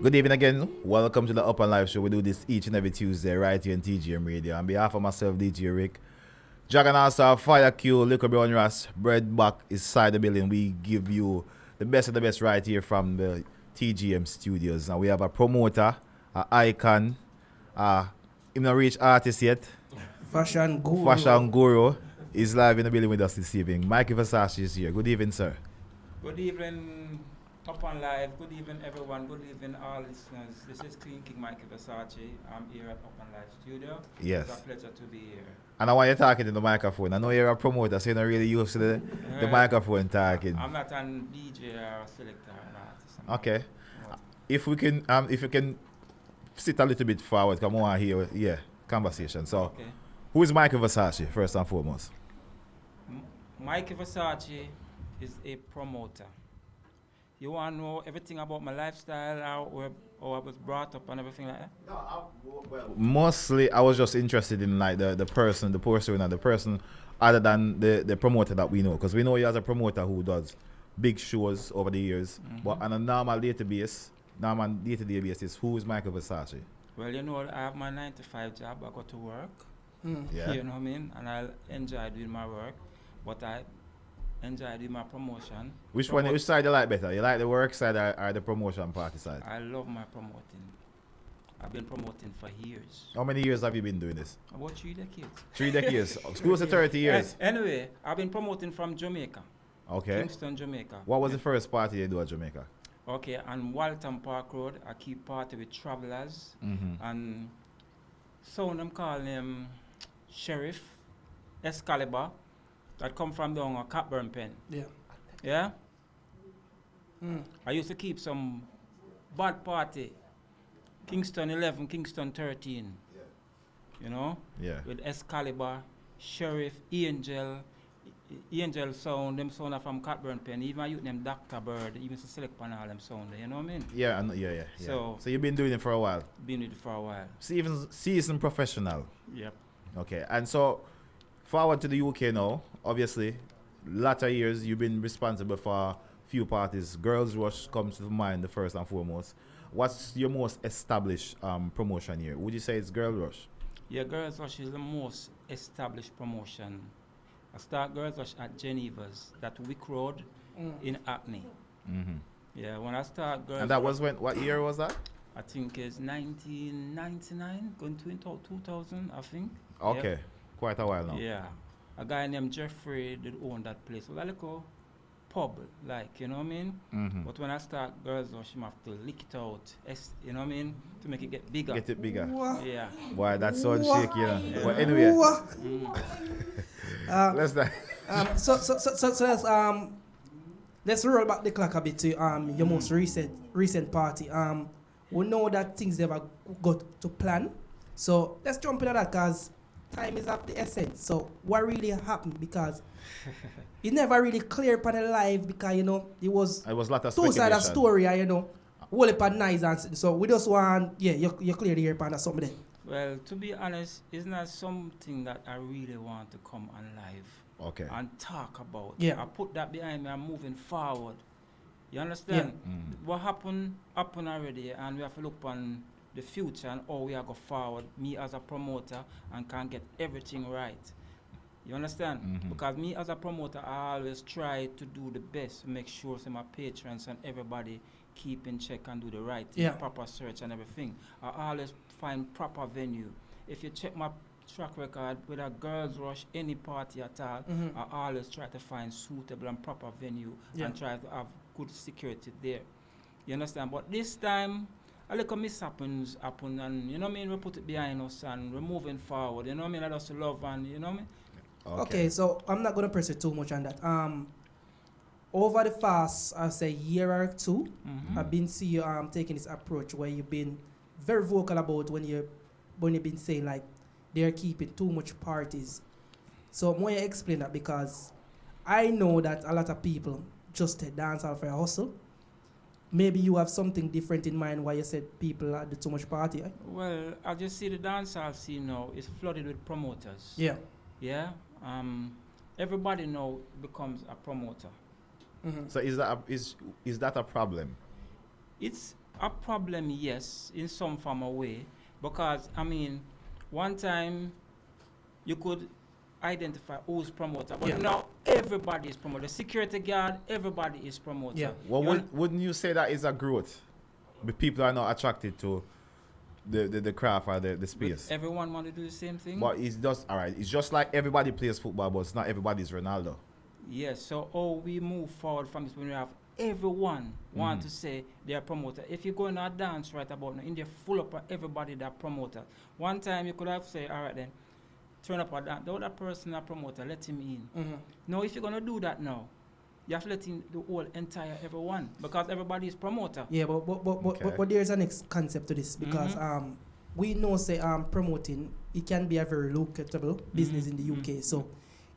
Good evening again. Welcome to the Upnlive show. We do this each and every Tuesday right here on TGM Radio. On behalf of myself, DJ Rick, Dragon Answer, Fire Q, Liquor Brown Ras, Bread Back is side the building. We give you the best of the best right here from the TGM studios. And we have a promoter, an icon, him not reach artist yet. Fashion Guru is live in the building with us this evening. Mikey Versace is here. Good evening, sir. Good evening, Upnlive. Good evening, everyone. Good evening, all listeners. This is Clean King Mikey Versace. I'm here at Upnlive Studio. Yes. It's a pleasure to be here. And I want you talking to the microphone. I know you're a promoter, so you're not really used to the microphone talking. I'm not an DJ or a selector or an artist. Okay. If you can sit a little bit forward, come on here, conversation. So, Okay. who is Mikey Versace, first and foremost? Mikey Versace is a promoter. You want to know everything about my lifestyle, how I was brought up and everything like that? Mostly, I was just interested in like the person, the persona, the person other than the promoter that we know. Because we know you as a promoter who does big shows over the years. But on a normal day-to-day basis, who is Michael Versace? Well, you know, I have my 9 to 5 job. I go to work. Yeah. You know what I mean? And I enjoy doing my work. But I enjoy doing my promotion. Which side you like better? You like the work side or the promotion party side? I love my promoting. I've been promoting for years. How many years have you been doing this? About 3 decades. 3 decades. Close to 30 years. Anyway, I've been promoting from Jamaica. Okay. Kingston, Jamaica. What was the first party you do at Jamaica? Okay, on Walton Park Road, I keep party with travelers. And some them call him Sheriff, Excalibur, that come from down a Cockburn Pen. Yeah. Yeah? I used to keep some bad party. Kingston 11, Kingston 13. Yeah. You know? Yeah. With Excalibur, Sheriff, Angel sound, them sound are from Cockburn Pen. Even I use them Dr. Bird, even to select on all them sound, you know what I mean? Yeah. So you've been doing it for a while. Been with it for a while. Seasoned professional. Yep. Okay. And so forward to the UK now, obviously, latter years you've been responsible for a few parties. Girls Rush comes to mind the first and foremost. What's your most established promotion here? Would you say it's Girl Rush? Yeah, Girls Rush is the most established promotion. I start Girls Rush at Geneva's, that Wick Road in Hackney. Yeah, when I start Girls And that Rush, was what year was that? I think it's 1999, going to into 2000, I think. Okay. Yep. Quite a while now. Yeah. A guy named Jeffrey did own that place. It was a little pub, like, you know what I mean? But when I start Girls Rush, you have to lick it out, you know what I mean? To make it get bigger. Get it bigger. Yeah. Why that sound shaky, you know? Yeah. But anyway, let's not. Let's roll back the clock a bit to your most recent party. We know that things never got to plan, so let's jump into that because time is of the essence. So what really happened? Because it never really clear upon the live because it was a lot of two sides of speculation. story and whole heap of nice and so we just want you clear the air upon something. Well, to be honest, it's not something that I really want to come on live Okay. and talk about. Yeah. I put that behind me. I'm moving forward. You understand? What happened already, and we have to look on the future and how we are go forward. Me as a promoter and can get everything right. You understand? Because me as a promoter, I always try to do the best to make sure that my patrons and everybody keep in check and do the right thing, proper search and everything. I always find proper venue. If you check my track record with a Girls Rush, any party at all, I always try to find suitable and proper venue and try to have good security there. You understand? But this time, a little mishappens happen and you know what I mean, we put it behind us and we're moving forward. You know what I mean? I just love and you know what I mean? Okay, so I'm not gonna press it too much on that. Over the past, I say year or two, I've been seeing you taking this approach where you've been very vocal about when you've been saying like they're keeping too much parties. So more you explain that because I know that a lot of people just dance out for a hustle. Maybe you have something different in mind why you said people do too much party. Eh? Well, I just see the dancehall scene now is flooded with promoters. Yeah. Yeah. Everybody now becomes a promoter. So is that a problem? It's A problem, yes, in some form or way, because I mean, one time you could identify who's promoter, but now everybody is promoter. Security guard, everybody is promoter. Yeah. Well, wouldn't you say that is a growth? The people are not attracted to the craft or the space. But everyone want to do the same thing. But it's just all right. It's just like everybody plays football, but it's not everybody's Ronaldo. Yes. So we move forward from this when we have everyone want to say they're promoter. If you go in a dance right about now, India full up of everybody that promoter. One time you could have say, all right then, turn up a dance. The other person a promoter, let him in. No, if you're gonna do that now, you have to let in the whole entire everyone because everybody is promoter. Yeah, but there's a next concept to this because we know say promoting it can be a very lucrative business in the UK. So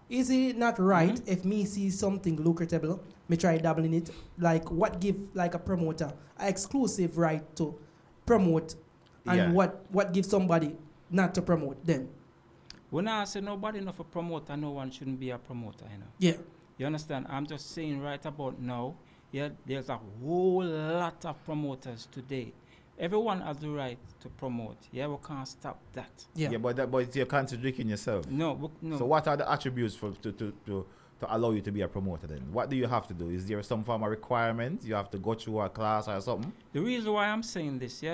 is it not right if me see something lucrative, me try dabble in it? Like what give like a promoter an exclusive right to promote, and what gives somebody not to promote then? When I say nobody enough a promoter, no one shouldn't be a promoter, you know. Yeah. You understand? I'm just saying right about now, there's a whole lot of promoters today. Everyone has the right to promote. Yeah, we can't stop that. Yeah. But you're contradicting yourself. No. So what are the attributes to allow you to be a promoter then? What do you have to do? Is there some form of requirement? You have to go through a class or something? The reason why I'm saying this,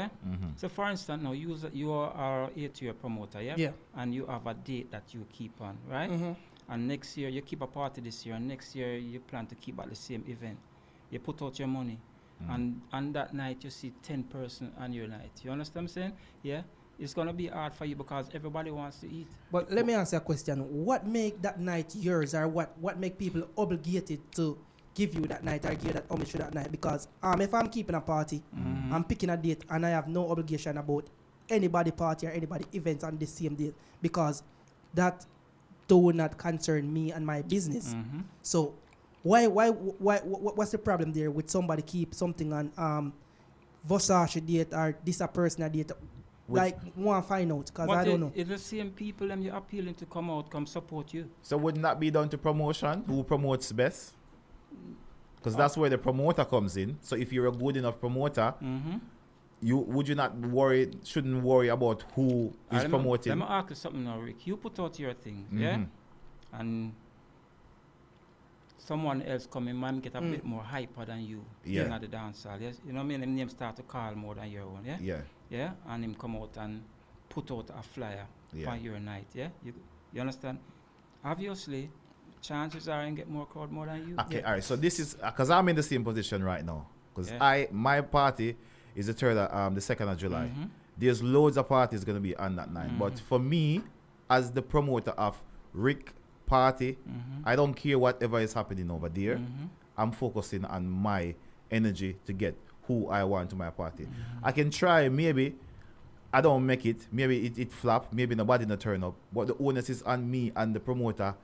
so for instance, now you are a 8-year promoter, Yeah. and you have a date that you keep on, right? And next year you keep a party this year, and next year you plan to keep at the same event. You put out your money, and on that night you see 10 person on your night. You understand what I'm saying? Yeah. It's gonna be hard for you because everybody wants to eat. But let me ask you a question. What make that night yours, or what make people obligated to give you that night or give that homage to that night? Because if I'm keeping a party, I'm picking a date and I have no obligation about anybody party or anybody events on the same date because that do not concern me and my business. So why what's the problem there with somebody keep something on Versace date or this a personal date? Like, want to find out, because I don't know. It's the same people and you're appealing to come support you. So wouldn't that be down to promotion? Who promotes best? Because that's where the promoter comes in. So if you're a good enough promoter, shouldn't worry about who is promoting? Let me ask you something now, Rick. You put out your thing, yeah? And someone else come in, man, get a bit more hyper than you in the dance hall, yes? You know what I mean? Them names start to call more than your own, yeah? Yeah. Yeah, and him come out and put out a flyer for your night, yeah? You understand? Obviously, chances are you get more crowd more than you. Okay, all right. So this is, because I'm in the same position right now. Because my party is the 2nd of July. There's loads of parties going to be on that night. But for me, as the promoter of Rick party, I don't care whatever is happening over there. I'm focusing on my energy to get who I want to my party. I can try, maybe I don't make it, maybe it flop, maybe nobody not turn up, but the onus is on me and the promoter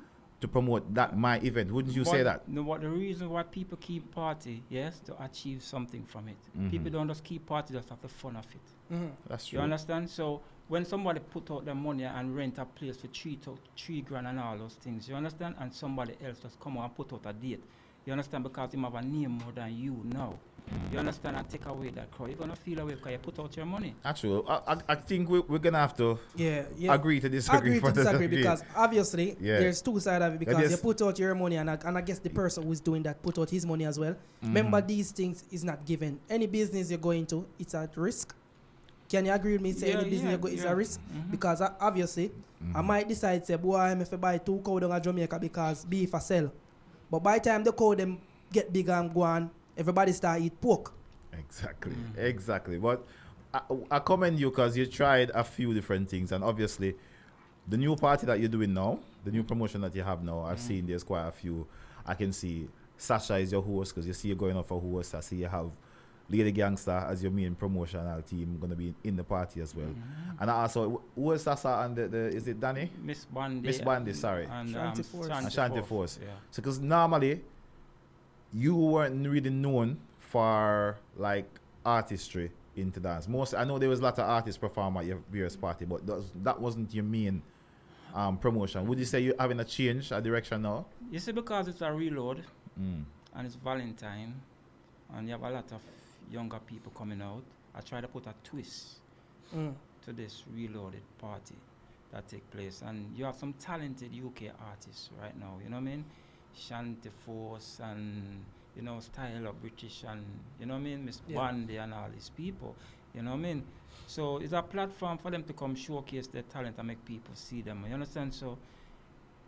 to promote that my event. Wouldn't you say that? No, but the reason why people keep party, yes, to achieve something from it. People don't just keep party just have the fun of it. That's true. You understand? So when somebody put out their money and rent a place for $3 grand and all those things, you understand? And somebody else just come out and put out a date. You understand? Because him have a name more than you now. You understand? And take away that crowd. You're going to feel away because you put out your money. Actually, I think we're going to have to agree to disagree. Agree to disagree because obviously there's two sides of it because you put out your money and I guess the person who's doing that put out his money as well. Remember, these things is not given. Any business you're going to, it's at risk. Can you agree with me saying any business you go is a risk? Because obviously, I might decide say, boy, I'm if I buy 2 cow down at Jamaica because beef for sell. But by the time the cow them get bigger and go on, everybody start eat pork. Exactly. But I commend you because you tried a few different things, and obviously the new party that you're doing now, the new promotion that you have now, I've seen there's quite a few. I can see Sasha is your host because you see you're going off for host. I see you have Lady Gangster as your main promotional team going to be in the party as well. And I also, who is Sasha and is it Danny? Miss Bandy, sorry. And Shanti Force. Yeah. So because normally you weren't really known for like artistry into dance. I know there was a lot of artists perform at your various party, but that wasn't your main promotion. Would you say you're having a change, a direction now? You see, because it's a reload and it's Valentine and you have a lot of younger people coming out. I try to put a twist to this reloaded party that take place. And you have some talented UK artists right now, you know what I mean? Shanty Force and, you know, Style of British and, you know what I mean? Miss Bandy and all these people, you know what I mean? So it's a platform for them to come showcase their talent and make people see them, you understand? So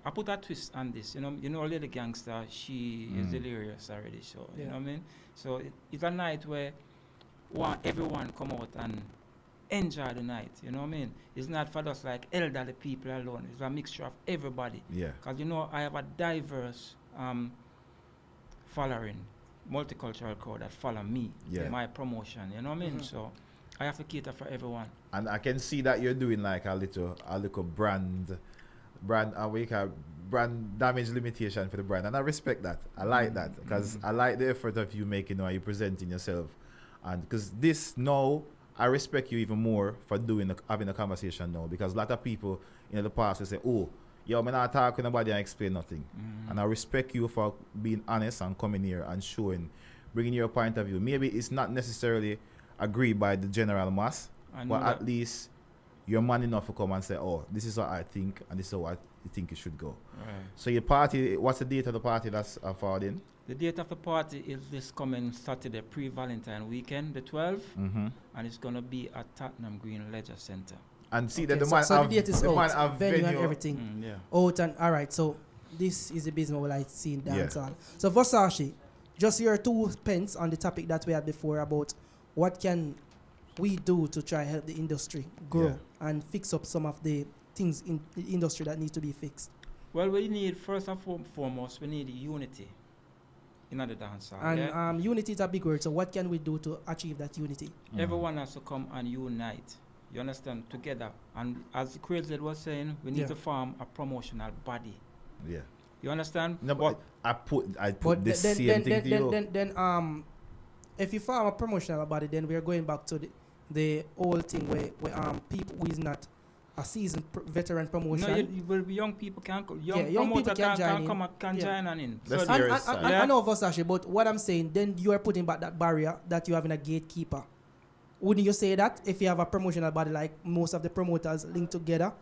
I put a twist on this, you know, Lady Gangster, she is delirious already, so, you know what I mean? So it's a night where everyone come out and enjoy the night, you know what I mean? It's not for us like elderly people alone, it's a mixture of everybody. Yeah. Because, you know, I have a diverse following, multicultural crowd that follow me, my promotion, you know what I mean? So I have to cater for everyone. And I can see that you're doing like a little brand damage limitation for the brand, and I respect that. I like that because I like the effort of you making or you presenting yourself, and because this now I respect you even more for having a conversation now, because a lot of people in the past they say, oh, yo, I'm not talking to nobody and explain nothing, and I respect you for being honest and coming here and bringing your point of view. Maybe it's not necessarily agreed by the general mass, but at least you're man enough to come and say, oh, this is what I think, and this is what I think it should go. Right. So your party, what's the date of the party that's forwarding? The date of the party is this coming Saturday, pre-Valentine weekend, the 12th, and it's going to be at Tottenham Green Leisure Centre. And see that the man so have, the date is out, venue and everything. Out and all right, so this is the business I see in dancehall. So Versace, just your 2 pence on the topic that we had before about what can we do to try help the industry grow and fix up some of the things in the industry that need to be fixed. Well, we need, first and foremost, we need unity in the dancehall. And unity is a big word, so what can we do to achieve that unity? Everyone has to come and unite, you understand, together. And as Crazy was saying, we need to form a promotional body. Yeah. You understand? No, but I put the same thing to you. Then if you form a promotional body, then we are going back to the old thing where people who is not a seasoned veteran promotion. No, young people can come. Young people can join in. So I know Versace, but what I'm saying, then you are putting back that barrier that you have in a gatekeeper. Wouldn't you say that if you have a promotional body like most of the promoters linked together,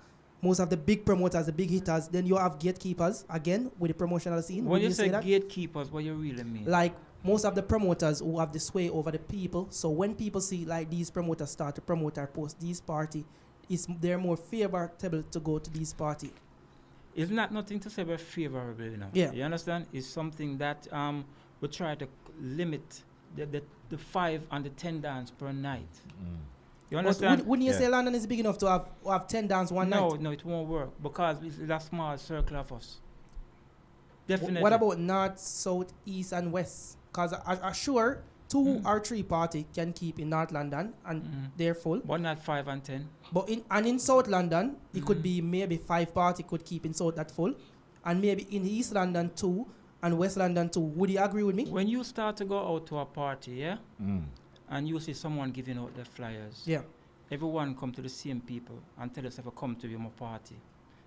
most of the big promoters, the big hitters, then you have gatekeepers again with the promotional scene? When you say gatekeepers, what you really mean? Like most of the promoters who have the sway over the people. So when people see like these promoters start to promote or post these party, they're more favorable to go to these party. It's not nothing to say about favorable, you know. Yeah. You understand? It's something that we try to limit the 5 and the 10 dance per night. You understand? Wouldn't you say London is big enough to have 10 dance one night? No, it won't work because it's a small circle of us. Definitely. What about north, south, east, and west? Because I'm sure 2 or 3 party can keep in North London and they're full. But not 5 and 10. But in South London, it could be maybe 5 party could keep in South that full. And maybe in East London 2 and West London 2. Would you agree with me? When you start to go out to a party, and you see someone giving out the flyers, everyone come to the same people and tell us if I come to my party.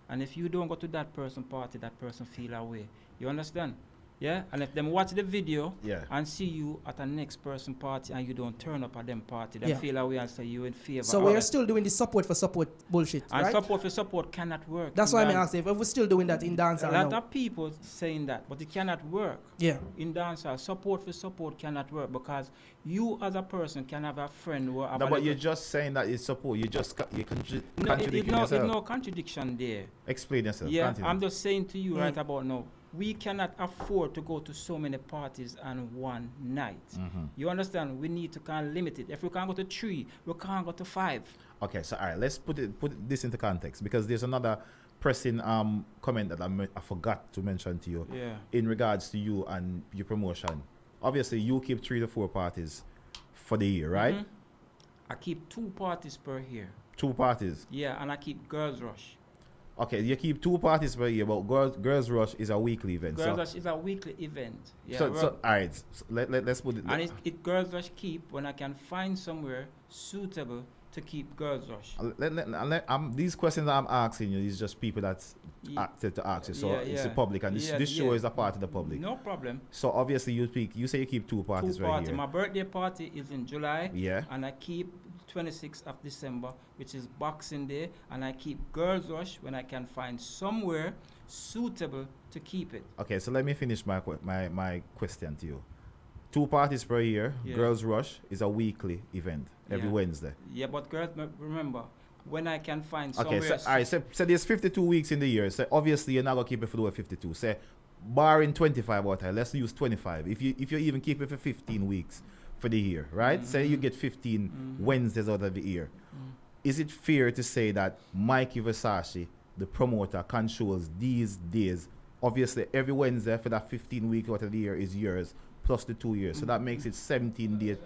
And if you don't go to that person party, that person feel away. You understand? Yeah, and if them watch the video and see you at a next person party and you don't turn up at them party, they feel away and say you in favor. So we're still doing the support for support bullshit, and right? support for support cannot work. That's why I'm asking if we're still doing that in dancehall. A lot of people saying that, but it cannot work. Yeah. In dancehall, support for support cannot work because you as a person can have a friend who have but you're just saying that it's support. You just contradicting yourself. There's no contradiction there. Explain yourself. Yeah, Continue. I'm just saying to you right about now, we cannot afford to go to so many parties on one night. You understand? We need to kind of limit it. If we can't go to 3, we can't go to 5. Okay, so all right, let's put this into context because there's another pressing comment that I forgot to mention to you in regards to you and your promotion. Obviously, you keep 3 to 4 parties for the year, right? I keep 2 parties per year. 2 parties? Yeah, and I keep Girls Rush. Okay, you keep 2 parties per year, but Girls Rush is a weekly event. Girls Rush is a weekly event. Yeah, so all right, so let's put it. and it Girls Rush keep when I can find somewhere suitable to keep Girls Rush. These questions I'm asking you is just people that's Ye- acted to ask you. So Yeah, it's the yeah. public, and this show Yeah. is a part of the public. No problem. So obviously you say you keep 2 parties 2 right party. here. My birthday party is in July. Yeah. And I keep 26th of December, which is Boxing Day, and I keep Girls Rush when I can find somewhere suitable to keep it. Okay, so let me finish my question to you. 2 parties per year. Yeah. Girls Rush is a weekly event every Yeah. Wednesday. Yeah, but girls, remember, when I can find Okay, somewhere. so all right, so there's 52 weeks in the year. So obviously you're not gonna keep it for the whole 52. Say, barring 25 out there, let's use 25. If you even keep it for 15 weeks for the year, right? Say you get 15 Wednesdays out of the year. Is it fair to say that Mikey Versace, the promoter, controls these days? Obviously, every Wednesday for that 15 week out of the year is yours, plus the 2 years. So that makes it 17 days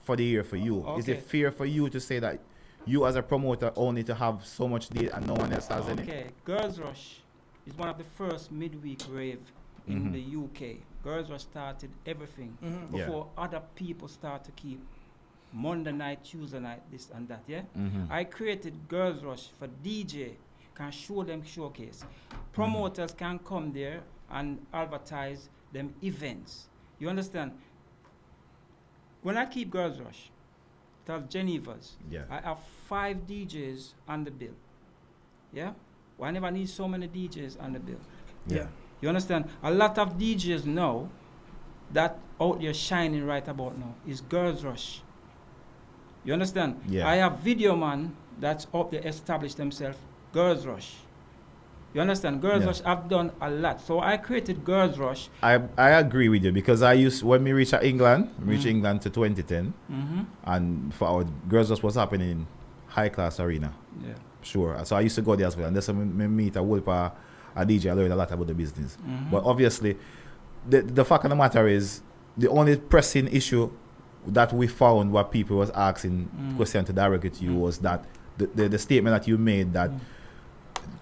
for the year for you. Is it Okay. fair for you to say that you as a promoter only to have so much day and no one else has any? Okay, Girls Rush is one of the first midweek rave in the UK. Girls Rush started everything Yeah. before other people start to keep Monday night, Tuesday night, this and that, yeah? I created Girls Rush for DJ, can show them showcase. Promoters can come there and advertise them events. You understand? When I keep Girls Rush, it has Geneva's. Yeah. I have 5 DJs on the bill. Yeah? Well, I never need so many DJs on the bill. Yeah. You understand? A lot of DJs know that out there shining right about now is Girls Rush. You understand? Yeah. I have Video Man that's up there established themselves, Girls Rush. You understand? Girls Yeah. Rush have done a lot. So I created Girls Rush. I agree with you because when we reach England, England to 2010, and for our Girls Rush was happening in High Class Arena. Yeah. Sure. So I used to go there as well, and that's when me meet a Wolper, a DJ. I learned a lot about the business. But obviously, the fact of the matter is, the only pressing issue that we found what people was asking question to direct it to you was that the statement that you made that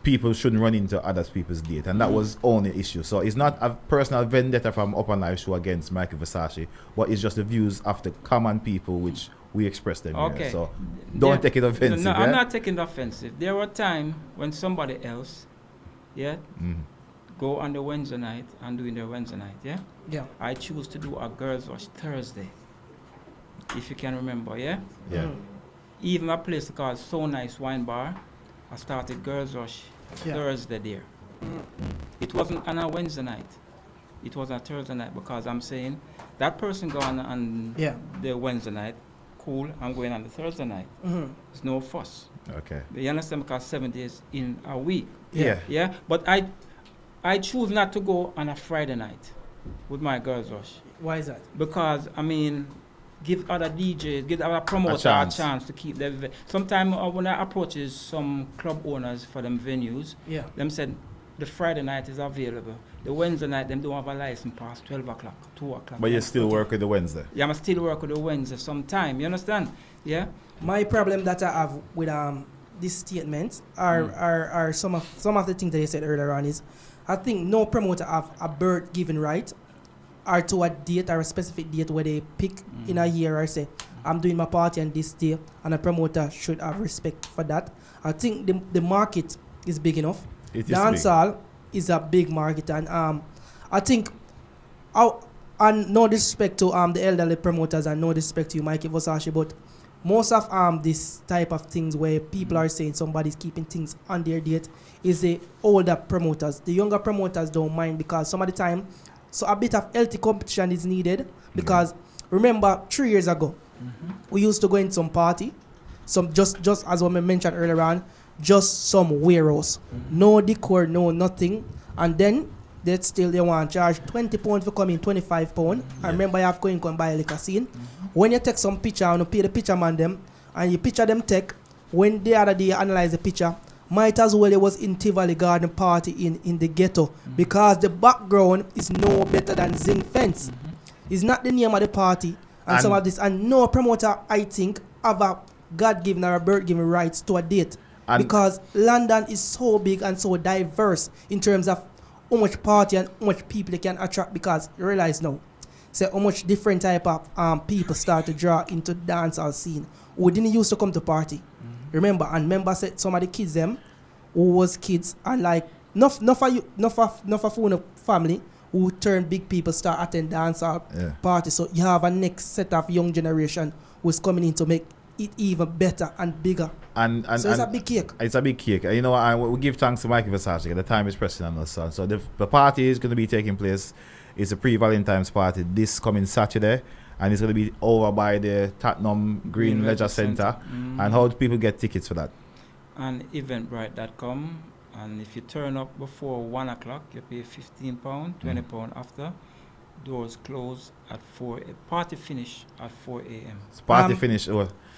people shouldn't run into other people's date, and that was only issue. So it's not a personal vendetta from Upnlive show against Mikey Versace, but it's just the views of the common people which we express them Okay. here. So don't take it offensive. No, yeah? I'm not taking it offensive. There were times when somebody else, go on the Wednesday night and doing their Wednesday night, yeah? Yeah. I choose to do a Girls Rush Thursday, if you can remember, yeah? Yeah. Even a place called So Nice Wine Bar, I started Girls Rush Yeah. Thursday there. It wasn't on a Wednesday night. It was a Thursday night because I'm saying that person going on Yeah. the Wednesday night, cool, I'm going on the Thursday night. It's no fuss. Okay. You understand? Because 7 days in a week. Yeah. Yeah, but I choose not to go on a Friday night with my Girls Rush Why is that? because I mean, give other DJs, give other promoters a chance to keep their. Sometimes when I approaches some club owners for them venues, Yeah. them said the Friday night is available. The Wednesday night them don't have a license past 12 o'clock, 2 o'clock. But you still work with the Wednesday. Yeah, I'm still work with the Wednesday sometime. You understand? Yeah. My problem that I have with this statement are some of the things that you said earlier on is I think no promoter have a birth given right or to a date or a specific date where they pick in a year or say I'm doing my party on this day, and a promoter should have respect for that. I think the market is big enough. It is big. Dancehall is a big market, and I think and no disrespect to the elderly promoters and no disrespect to you, Mikey Versace, but most of this type of things where people are saying somebody's keeping things on their date is the older promoters. The younger promoters don't mind because some of the time, so a bit of healthy competition is needed because remember 3 years ago, we used to go in some party, some just as I mentioned earlier on, just some warehouse, no decor, no nothing, and then they want to charge £20 for coming, £25. I remember you have to go and buy a liquor scene. When you take some picture and you pay the picture man them, and you picture them take, when the other day you analyze the picture, might as well it was in Tivoli Garden party in the ghetto because the background is no better than Zinc Fence. It's not the name of the party and some of this, and no promoter I think have a God-given or a birth-given rights to a date. And because London is so big and so diverse in terms of how much party and how much people they can attract, because you realize now, say how much different type of people start to draw into the dancehall scene who didn't used to come to party. Remember, and remember said some of the kids them who was kids and like no for family who turn big people start attend dancehall party. So you have a next set of young generation who's coming in to make it even better and bigger. And so it's a big cake. It's a big cake. You know, and we give thanks to Mikey Versace. The time is pressing on us, son. So the party is going to be taking place. It's a pre-Valentine's party this coming Saturday, and it's going to be over by the Tottenham Green Leisure Centre. And how do people get tickets for that? And eventbrite.com. And if you turn up before 1 o'clock, you pay £15, £20 after. Doors close at 4. Party finish at 4 a.m. Party finish.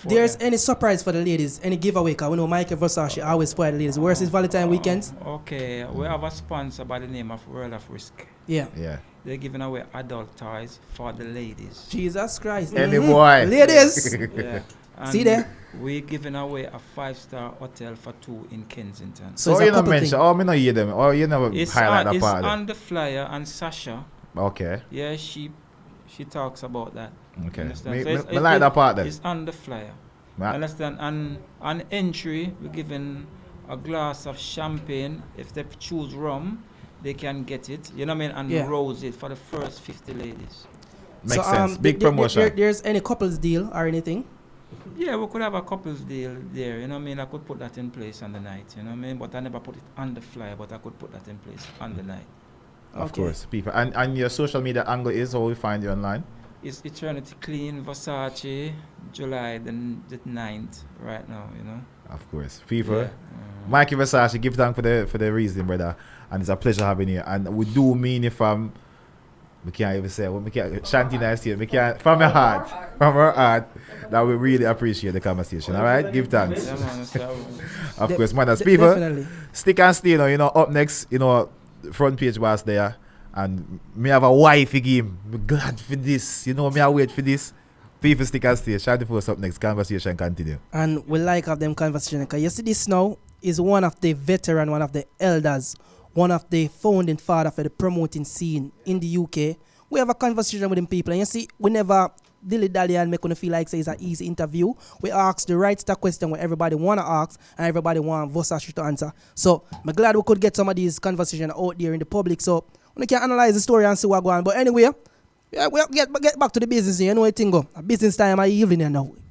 There's any surprise for the ladies? Any giveaway? Because we know Mikey Versace always spoil the ladies. Where's his Valentine weekends? Okay, we have a sponsor by the name of World of Risk. Yeah. They're giving away adult toys for the ladies. Jesus Christ. Any boy. Ladies. Yeah. And see there? We're giving away a 5-star hotel for 2 in Kensington. So you not mention, me not hear them, or you never highlight that part. It's on the flyer, and Sasha. Okay. Yeah, she talks about that. Okay. Understand? Me like that part then. It's on the flyer. Right. Understand? And on entry, we're giving a glass of champagne. If they choose rum, they can get it. You know what I mean? And rose it for the first 50 ladies. Makes sense. Big promotion. There's any couples deal or anything? Yeah, we could have a couples deal there. You know what I mean? I could put that in place on the night. You know what I mean? But I never put it on the flyer. But I could put that in place on the night. Of course, people. And your social media angle is how we find you online? It's Eternity Clean Versace, July the 9th right now, you know. Of course. FIFA. Mikey Versace, give thanks for the reason, brother. And it's a pleasure having you. And we do mean it from, we can't even say, we can't, Shanty nice here, we can't, from your heart, that we really appreciate the conversation, all right? Give thanks. Of course, man, as people, definitely. Stick and stay, you know, up next, you know, front page was there, and me have a wife again. I'm glad for this, you know, me I wait for this. People stick and stay. Shanty for us up next. Conversation continue. And we like have them conversation because you see this now is one of the veteran, one of the elders, one of the founding father for the promoting scene in the UK. We have a conversation with them people, and you see, we never dilly-dally and make them feel like say it's an easy interview. We ask the right question where everybody want to ask and everybody want Versace to answer. So I'm glad we could get some of these conversations out there in the public so we can analyze the story and see what's going on. But anyway, we'll get back to the business. You know what I think? Business time are evening now.